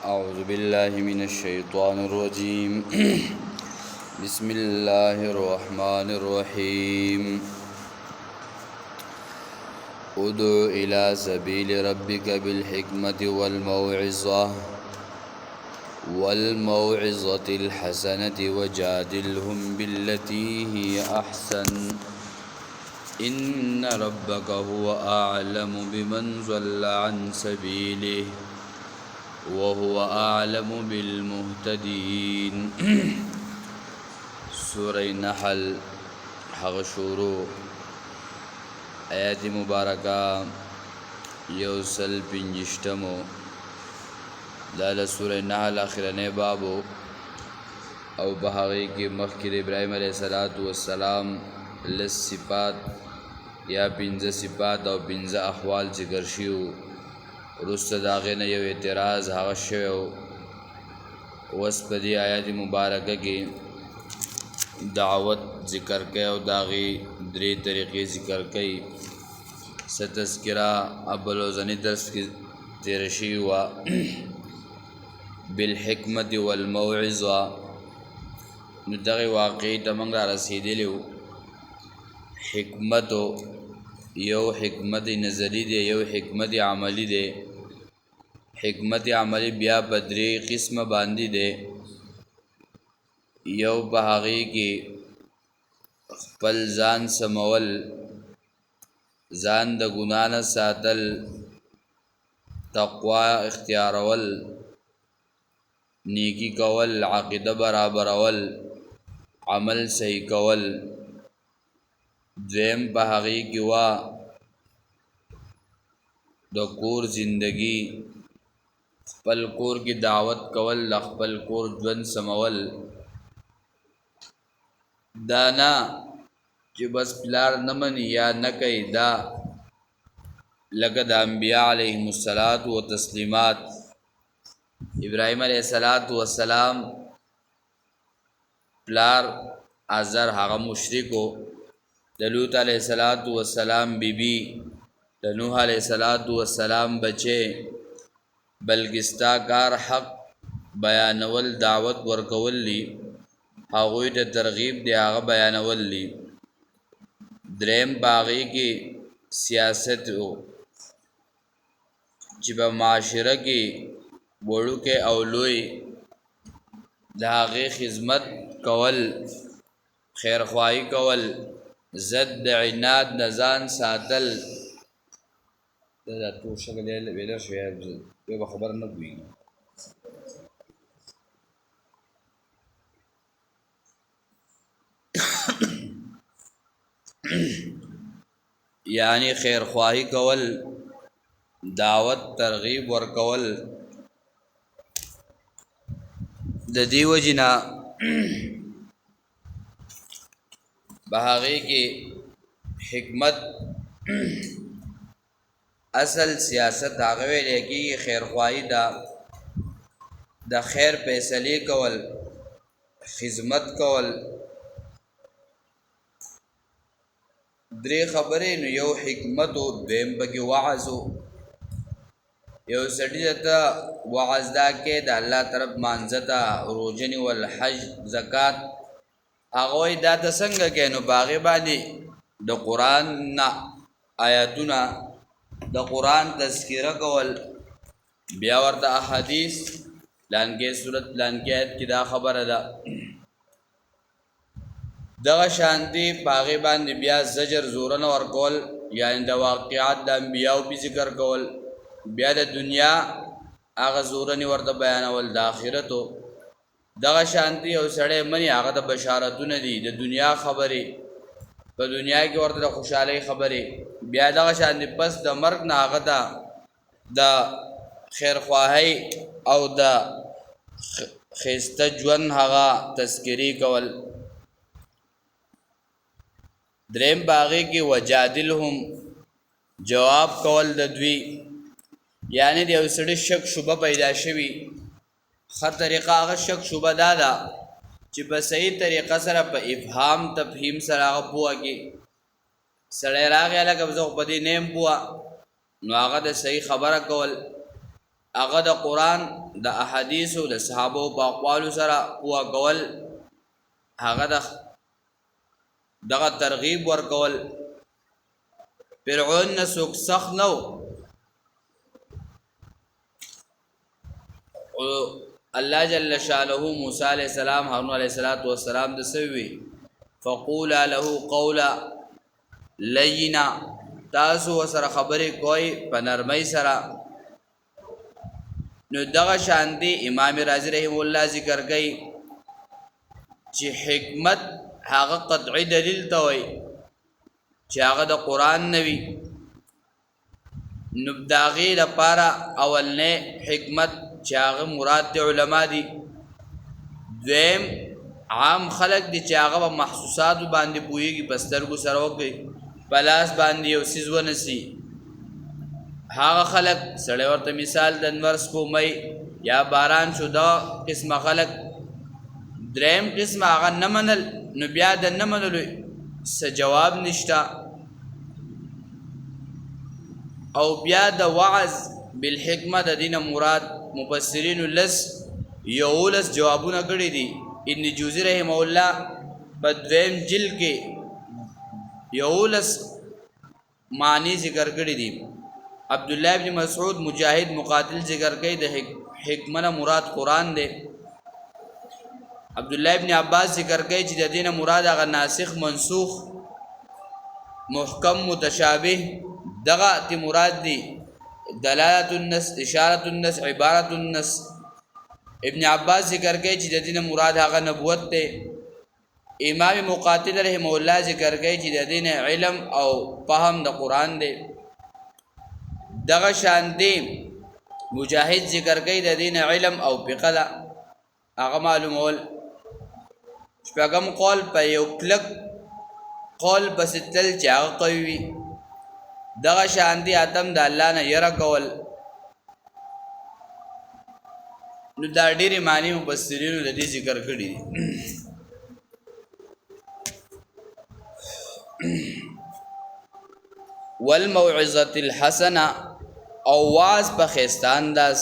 أعوذ بالله من الشيطان الرجيم بسم الله الرحمن الرحيم ادع إلى سبيل ربك بالحكمة والموعظة الحسنة وجادلهم بالتي هي أحسن إن ربك هو أعلم بمن ضل عن سبيله وهو أعلم بالمهتدين سورة نحل حغشورو آیات مبارکہ یوسل پنجشتمو دال سورة نحل آخرنے بابو او بحقی کی مخکر ابراہیم علیہ السلام لس صفات یا پنز صفات او پنز احوال ذکر شیو رست داغین یو اعتراض حغش شویو وسپدی آیات مبارکہ کی دعوت ذکر کئی او داغی دری طریقی ذکر کئی ستذکرہ ابلوزنی درس کی تیرشی ہوا بالحکمت والموعظہ ندغی واقعی تمنگ را رسیدی لیو حکمتو یو حکمت نظری دے یو حکمت عملی دے حکمت عملی بیا بدری قسم باندی دے یو بحقی کی خپل ځان سمول ځان د ګناه نه ساتل تقوا اختیارول نیکی کول عقیده برابرول عمل صحیح کول دویم بحقی کی وا د کور زندگی خپل کور کی دعوت کول خپل کور ژوند سمول دانا چې بس پلار نمنی یا نکي دا لکه د انبیاء علیهم الصلاۃ والتسلیمات ابراهیم علیه السلام پلار ازر هغه مشرکو د لوط علیه السلام بیبي د نوح علیه السلام بچه بلګستا کار حق بیانول دعوت ورکول لی هغوی ته ترغیب دی هغه بیانول لی دریم باغی کی سیاست او چې په معاشره کې وړو کې او لوی د هغې خدمت کول خیرخواهی کول ضد د عناد نه ځان ساتل دا ټول شکل ویلر شوی یو به خبر نه پوهېږي یعنی خیرخواهی کول دعوت ترغیب ورکول د دې وجنا بهغه کې حکمت اصل سیاست هغه ویل کې خیرخواهی د خیر فیصله کول خدمت کول درې خبرې نو یو حکمت او دیم بګي وعظو یو سړی ته وعظ دا کې د الله طرف مانځتا روزنی ول حج زکات هغه دا د څنګه کې نو باغې باندې د قران آیاتونه د قران تذکرہ کول بیا ورته احادیث لانګه صورت لانګه آیت کې دا خبره ده دغه شانتی باغې باندې بیا زجر زورن ورکول یعنی د واقعات د انبیاء په ذکر کول بیا د دنیا هغه زورن ورته بیانول د آخرتو دغه شانتی او سړی منی هغه د بشارتونه دي د دنیا خبرې په دنیا کې ورته د خوشحالي خبرې بیا دغه شانتی پس د مرګ نه هغه د خیرخواهی او د خسته ژوند هغه تذکری کول دریم باغی کی وجادلهم جواب کول د دوی یعنی د اوسړي شک شوبه پیدا شوی خط طریقه هغه شک شوبه دادا چې په صحیح طریقه سره په افهام تفهیم سره هغه پوهږي سړی راغی لکه زه په دې نیم پوه نو هغه د صحیح خبره کول هغه د قرآن د احادیثو د صحابو په اقوالو سره پوه کول، هغه دغه ترغیب ورکول. فرعون نه څوک سخت نه و، الله جل شانه موسی علیہ السلام هارون علیہ السلام د سوي فقولا له قولا لینا، تاسو سره خبرې کوي په نرمۍ سره. نو دغه شان دی امام رازی رحم الله ذکر کوي چې حکمت هغه قطعی دلیل ته وي چې هغه د قرآن نوي. نو داغې لپاره اولنې حکمت چې هغه مراد د علما دي، دویم عام خلق دي چې هغه په محسوساتو باندې پوهېږي، په سترګو سره وکړي، په لاس باندې یو څیز ونسي. هغه خلق سړی ورته مثال د انور سپومۍ یا باران شو، دا قسمه خلق. دریم قسمه هغه نه منل، نو بیا د نه منلو څه جواب نشته. او بیا د وعظ بالحکمه د دینه مراد مفسرینو یولس جوابونه کړي دي. ابن جوزی رحمه الله په دویم جلد کې یولس معنی ذکر کړي دي. عبدالله ابن مسعود مجاهد مقاتل ذکر کوي د حکمه مراد قرآن دی. عبدالله ابن عباس ذکر کوي چې د دینه مراد هغه ناسخ منسوخ محکم متشابه دغه تی مراد دی. دلالت النس، اشارت النس، عبارت النس. ابن عباس ذکر کوي چې د دینه مراد هغه نبوت دی. امام مقاتل رحمه الله ذکر کوي چې د دینه علم او فهم د قرآن دی. دغه شان دی مجاهد ذکر کوي د دینه علم او فقه ده، هغه معلومول. شپږم قول په یو کلک قول پسې تل چې هغه قوي وي. دغه شان دی اتم د الله نه یره کول. نو دا ډېرې معنی مفسرینو د دې ذکر کړي دي. والموعظة الحسنه، او واز په ښایسته انداز،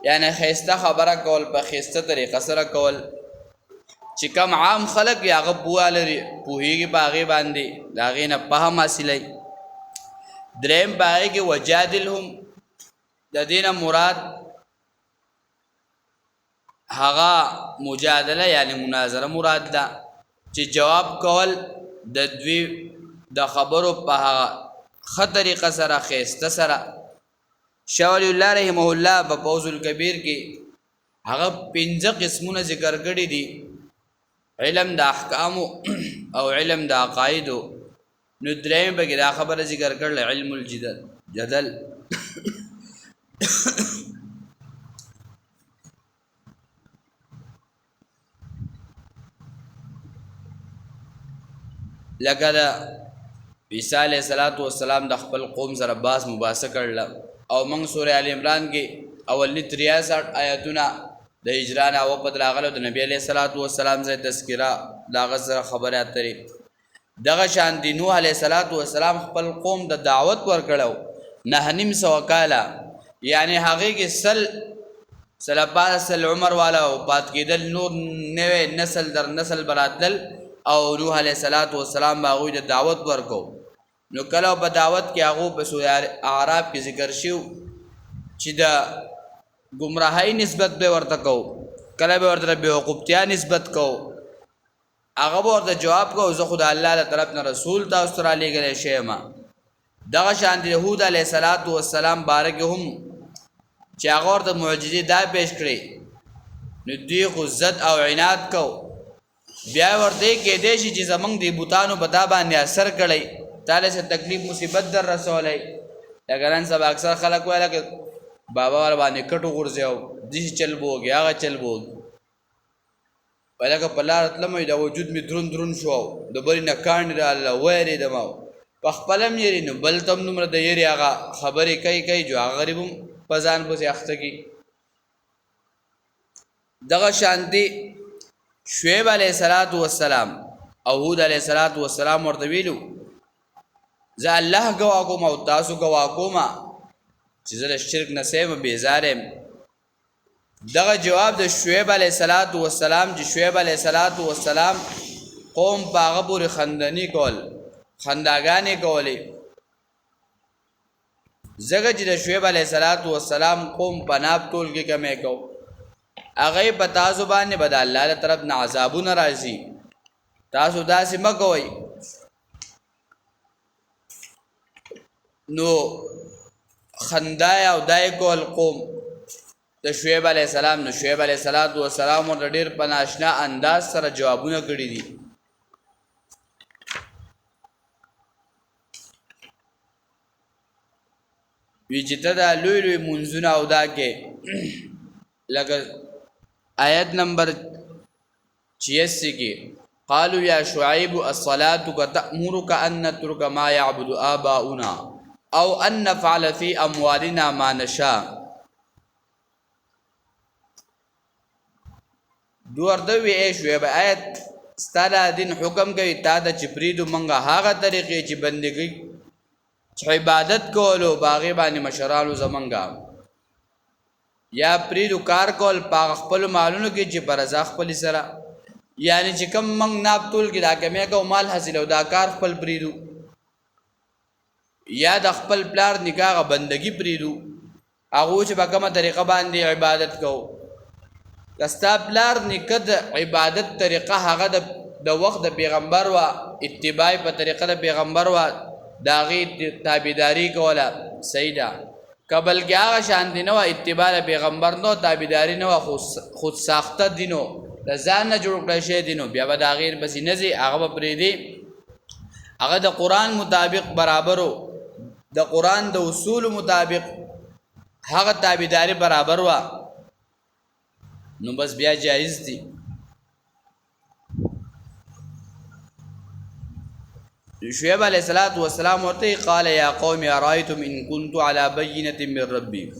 یعنی ښایسته خبره کول، په ښایسته طریقه سره کول چې کم عام خلق یا هغه پوهه لري، پوهېږي په هغې باندې، د هغې نه فهم حاصلوي. دریم په هغې کې وجادلهم، د دې نه مراد هغه مجادله یعنی مناظره مراد ده، چې جواب کول د دوی د خبرو په هغه ښه طریقه سره، ښایسته سره. شاه ولی الله رحمه الله په فوز الکبیر کې هغه 5 قسمونه ذکر کړي دي: علم د احکامو او علم د عقایدو. نو دریم پکې دا خبره ذکر کړل علم الجدل. لکه د عیسی علیه السلام د خپل قوم سره باس مباحثه کړله، او موږ سوره آل عمران کې اولنی 63 آیاتونه د هجران او په راغلو د نبی علیه السلام ځای تذکره د هغه سره خبرې اترې. دغه شان دی نوح علیه السلام خپل قوم د دعوت ورکړو 9.5 کاله، یعنی هغې کې سل عمر والا وفات کېدل، نور نوی نسل در نسل براتلل، او نوح علیه السلام به هغوی د دعوت ورکو. نو کله په دعوت کې هغو په سوره اعراف کې ذکر شو چې د ګمراهۍ نسبت به ورته کو، کله به ورته بېوقوفتیا نسبت کو. هغه به ورته جواب کو زه خو د الله له طرف نه رسول تاسو ته رالیږلی شوی یم. دغه شان د هود علیه السلام باره کې هم چې هغه ورته معجزې دا پیش کړې، نو دوی خو ضد او عناد کو. بیا ورته کېدی شي چې زمونږ د بوتانو په تا باندې اثر کړی، تاله څه تکلیف مصیبت در رسولی. لکه نن سبا اکثر خلک وایي لکه بابا ور باندې کټو غورځوي، داسې چل به وږي، هغه چل به وږي. وایي لکه په لاره تلم د وجود مې دروند شو، د بلې نه کاڼې راغله، ویرېدم، په خپله هم یېرې، نو بل ته هم دومره د یېرې هغه خبرې کوي جو هغه غریب هم په ځان پسې اخته کړي. دغه شانتې شعیب علیه السلام او هود علیه السلام ورته ویلو زه الله ګواه کوم او تاسو ګواه کوم چې زه د شرک نه سیم بیزار یم. دغه جواب د شعیب علیه السلام چې شعیب علیه السلام قوم په هغه پورې خندنی کول خنداګانې کولې ځکه چې د شعیب علیه السلام قوم په ناب ټول کې کمې کو هغه په تاسو باندې به د الله له طرف نه عذابونه راځي تاسو داسې مه کوئ. نو خندا او دای کول قوم د شعیب علیه السلام نو شعیب علیه السلام ورته ډېر په ناشنا انداز سره جوابونه کړي دي. وی چې ته دا لوی لوی منځونه او دا کې لکه آیت نمبر 86 کې قالوا یا شعیب الصلاة تأمرك ان نترك ما يعبد آباؤنا او ان نفعل في اموالنا ما نشاء. دوردوی اے شعیب آیت ستاده دین حکم کوي تا د چپریدو منګه هغه طریقې چې بندګي عبادت کولو باغی باندې مشرانو زمنګا یا پریدو کار کول پاغ خپل مالونو کې چې برزا خپل سره یعنی چې کم منګ ناب تول کې دا کمه کو مال حاصلو دا کار خپل پریدو یا د خپل پلار نکاح بندگی پریدو هغه چې په کومه طریقه باندې عبادت کو کستا پلار نکد عبادت طریقه هغه د وخت د پیغمبر وا اتباع په طریقه د پیغمبر وا داغی تابیداری کولا سیدہ قبل کیا آغا شانتی نو اتباع پیغمبر نو تابیداری نو خود ساخته دینو لزان نا جوڑ کرشے دینو بیا با داغیر بسی نزی آغا با پریدی آغا دا قرآن مطابق برابرو دا قرآن دا اصول مطابق آغا تابیداری برابر وا نو بس بیا جائز دی. شعیب علیہ السلام ورته قال یا قوم ارایتم ان كنت على بینة من ربی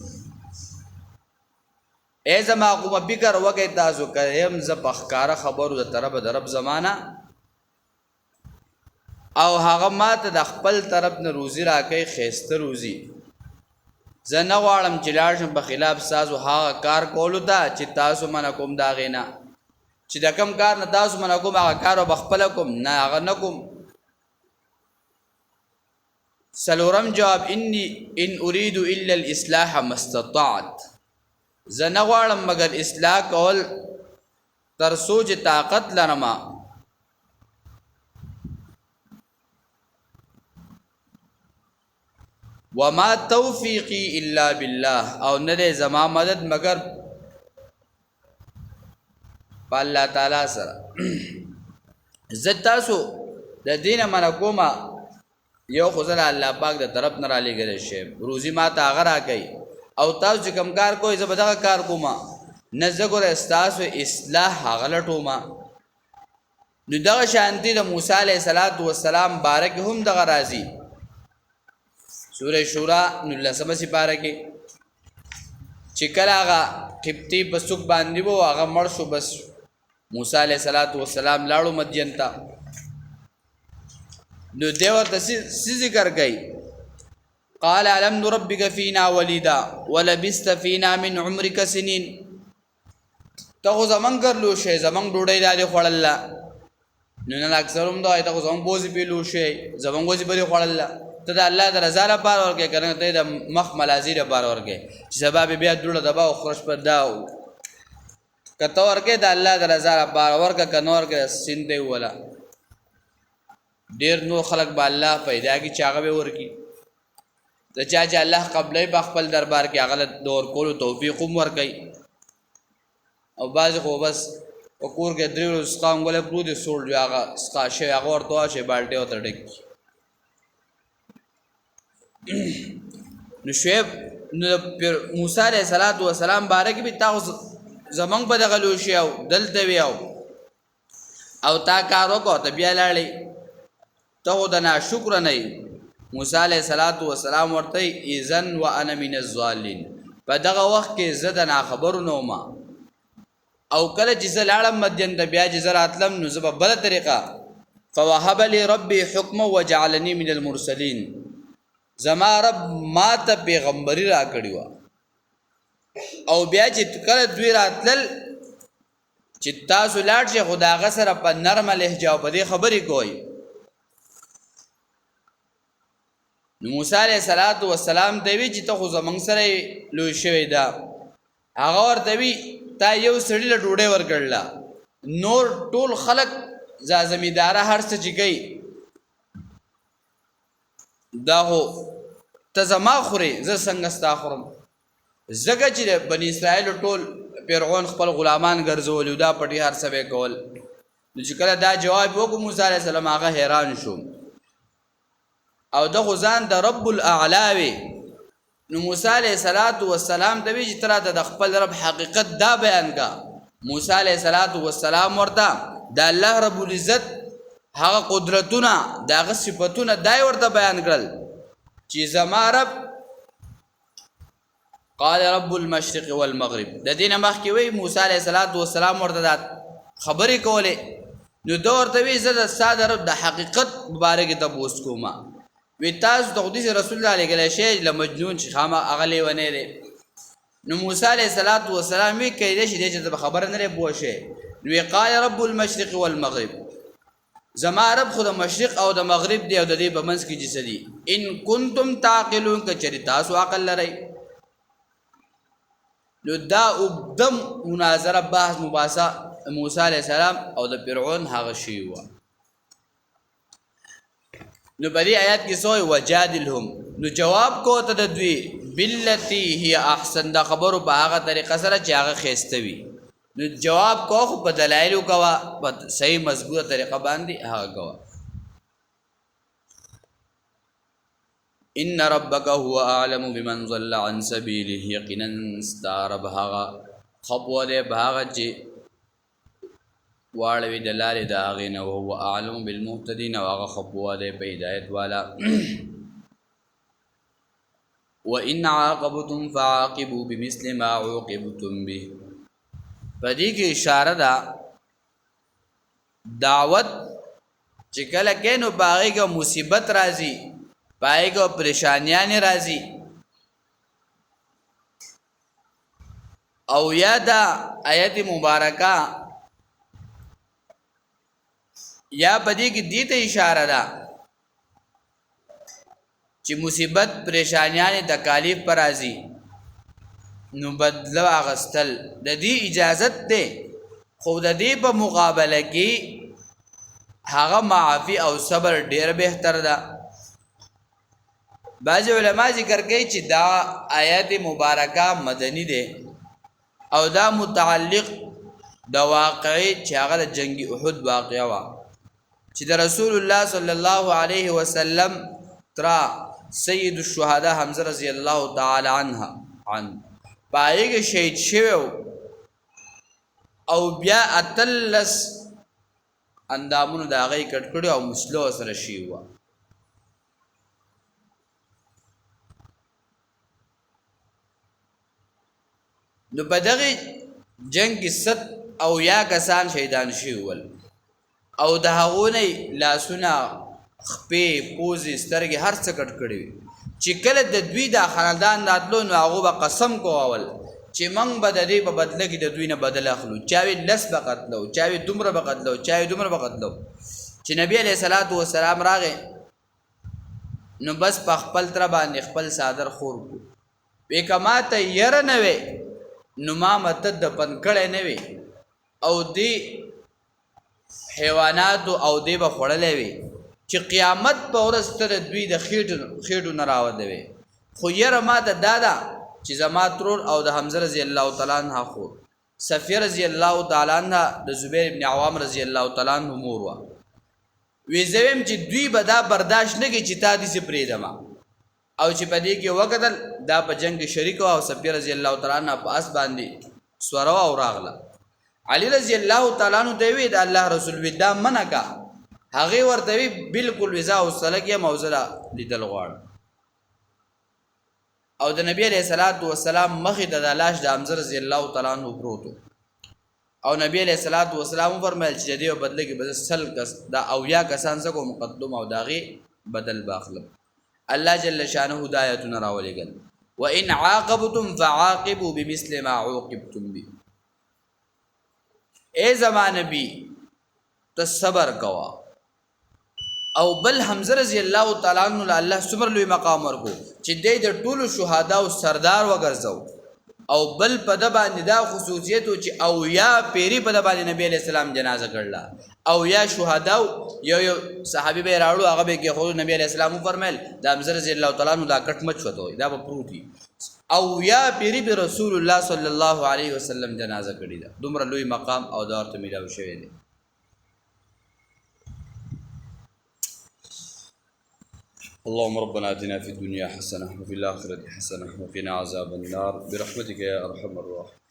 ای زما قوم فکر وکئ تاسو کیم ز پخکار خبرو د طرف د رب زمانہ او هغه ماته د خپل طرف نه روزي راکې خيسته روزي زه نه غواړم چې لاړ شم په خلاف سازو هغه کار کولو ته چې تاسو منه کوم دا غینا چې د کم کار نه تاسو منه کوم هغه کار وبخپل کوم نه هغه نه کوم. سلورم جواب انی ان اريد الا الاصلاح ما استطعت زه نه غواړم مگر اصلاح کول تر سوچ طاقت لرما. وما توفیقی الا بالله او نه زما مدد مگر په الله تعالی سره. زه تاسو د دینه من کومه یو خزر الله پاک د طرف نه را لګل شي روزي ما ته هغه راکړي او تاسو چې کوم کار کوئ زه به دغه کار کوم نه زه ګوره ستاسو اصلاح هغه لټوم. نو دغه شانتي د موسی علیه السلام باره کې هم دغه راځي سوره شورا 19 سپاره کې چې کله هغه قبطي په سوق باندې وو هغه مړ شو بس موسی علیه السلام لاړو مدین ته نو دیو ته ذکر گئی قال علم نربك فينا وليدا ولبست فينا من عمرك سنين تو زمن کرلو شی زمن ډوډۍ دالې خوړل نو نه اکثرهم دا ته زمن بوزي پیلو شی زمن بوزي په خوړل ته د الله د رضا لپاره ورکه کنه ته د مخ ملازی لپاره ورکه چې سبب بیا ډوډۍ دبا او خرج پر داو کته ورکه د الله د رضا لپاره ورکه کنور کې سینده ولا ډیر نو خلق با الله پیدا کی چاغه به ورکی د چا چې الله قبلې په خپل دربار کې هغه دور کولو توفیق هم ورکي او باز خو بس وکور کې درو سقام غل پرو دي سوړ دی هغه سقاشه هغه ورته شي بالټي او تړک نو شعیب نو موسی علیہ السلام بارک به تاسو زمنګ په دغه لوشي او دلته ویاو او تا کارو کو ته بیا لاړې ته د ناشکر نه موسی علیہ السلام ورته اذن وانا من الظالمین په دغه وخت کې زه د خبرو نو ما او کله چې زلاړم مدین د بیا چې زراتلم نو زه په بل طریقه فوهب لي ربي حكما وجعلني من المرسلين زما رب ما ته پیغمبري را کړی و او بیا چې کله دوی راتلل چې تاسو لاړ شئ خو د هغه سره په نرمه لهجه او په دې خبرې کوئ نو موسی علیه السلام ته وی چې ته خو زمونږ سره لوی شوی دا هغه ورته وی تا یو سړي له ډوډۍ ورکړله نور ټول خلک زمینداره هر څه چې کوي دا خو ته زما خورې زه څنګه ستا خورم ځکه چې د بني اسرائیلو ټول فرعون خپل غلامان ګرځولي دا پټي هر څه به کول نو چې کله دا جواب وکړو موسی علیه السلام هغه حیران شو او د غزان د رب الاعلا وی نو موسی علیه السلام ته وی چې تر د خپل رب حقیقت دا بیان کا موسی علیه السلام ورته د الله رب العزت هغه قدرتونه دغه صفاتونه دای ورته بیان کړل چې زما رب قال رب المشرق والمغرب د دینه مخکې وی موسی علیه السلام ورته دا خبرې کولې نو دا ورته وی زه د ساده رب د حقیقت مبارک ته بوس کوما وی تاسو د حدیث رسول الله علیه الشی لمجنون چې خامہ اغلی ونه دی نو موسی علیه السلام وی کیده چې دې خبر نه لري بوشه نو قال رب المشرق والمغرب زما رب خود مشرق او د مغرب دی او د دې په منځ کې جسدي ان کنتم تعقلون کچری تاسو عقل لرئ نو دا وګدم مناظره بحث مباحثه موسی علیه السلام او د فرعون هغه شی و نو په دې آیات کې سوې وجادلهم نو جواب کو ته د دوی بالتی هي احسن دا خبرو په هغه طریقه سره چې هغه خېسته وي نو جواب کو خو په دلایلو کوا په صحیح مضبوطه طریقه باندې هغه کوا ان ربک هو اعلم بمن ضل عن سبيله یقینا استعرب هغه خپو دې هغه چې واړوي د لارې د هغې نه وهو اعلم بالمهتدین او هغه خپوه دی په هدایت والا وان عاقبتم فعاقبوا بمثل ما عوقبتم به په دې کې اشاره ده دعوت چې کله کې نو په هغې کې مصیبت راځي په هغې کې پریشانیانې راځي او یا دا آیت مبارکه یا پدې کې دې ته اشاره ده چې مصیبت پریشانیان تکالیف پر راځي نو بدلو اغستل د دې اجازت ده خو د دې په مقابله کې هغه معافي او صبر ډیر بهتر ده بعض علما ذکر کوي چې دا آیات مبارکه مدني ده او دا متعلق د واقعي چې هغه د جنگ احد واقعه وا چې د رسول الله صلی الله علیه وسلم ترا سید الشهدا حمزه رضی الله تعالی عن پایګه شهید شوی او بیا اتلس اندامونو دا غي کټکړو او مسلو سره شي وا نو بدغه جنگ کې ست او یا کسان شهیدان شي ول او د هغونه لاسونه خپې پوزې سترګې هر څه کټ کړي چې کله د دوی د خاندان راتلو نو هغه به قسم کوول چې موږ به د دې په بدله کې د دوی نه بدل اخلو چاوي لس به قتلو چاوي دومره به قتلو چاوي دومره به قتلو چې نبی علیہ الصلوۃ والسلام راغې نو بس په خپل تر باندې خپل صادر خور کو وې کما ته ير نه وې نو ما مت د پن کړه نه وې او دی حیوانات او دی به خړلې وي چې قیامت په ورځ تر دوی د خېټو نه راوځي خو یره ما ته دادا چې زما ترور او د حمزه رضی الله تعالی عنہ خو صفیه رضی الله تعالی عنہ د زبیر ابن عوام رضی الله تعالی عنہ مور وا وی زویم چې دوی به دا برداشت نه کی چې تا دې سي پریدما او چې په دې کې وکدل دا په جنگ شریک او صفیه رضی الله تعالی عنہ په اس باندې سوروا او راغله علی رضی الله تعالی عنہ دوی د الله رسول ودا منکا هغه ورته وی بالکل وزا او سلګه موزله لیدل غواړ او د نبی علیہ الصلوۃ والسلام مخې د لاش د حمزه رضی الله تعالی عنہ پروتو او نبی علیہ الصلوۃ والسلام فرمایل چې دې بدله کې بس سل کس دا او یا کسان څخه مقدم او داغي بدل باخله الله جل شانه هدایتونه راولېږل وان عاقبتم فعاقبوا بمثل ما عوقبتم به. اے زما نبی ته صبر کوا. او بل حمزه رضی الله تعالی عنہ الله څومره لوی مقام ورکو چې د ټولو شهدا او سردار وګرځاو. او بل په د باندې دا خصوصیت چې او یا پیری په د باندې نبی علیہ السلام جنازه کړله او یا شهدا یو صحابي به راړو هغه به کې خو نبی علیہ السلام فرمایل دا حمزه رضی الله تعالی عنہ دا کټ مچ وته دا به پروتي او یا پیری به رسول الله صلی الله علیه وسلم جنازه کړی دا دومره لوی مقام او دا ورته ملاوي شوی دی. اللهم ربنا آتنا في الدنيا حسنة وفي الآخرة حسنة وقنا عذاب النار برحمتك يا أرحم الراحمين.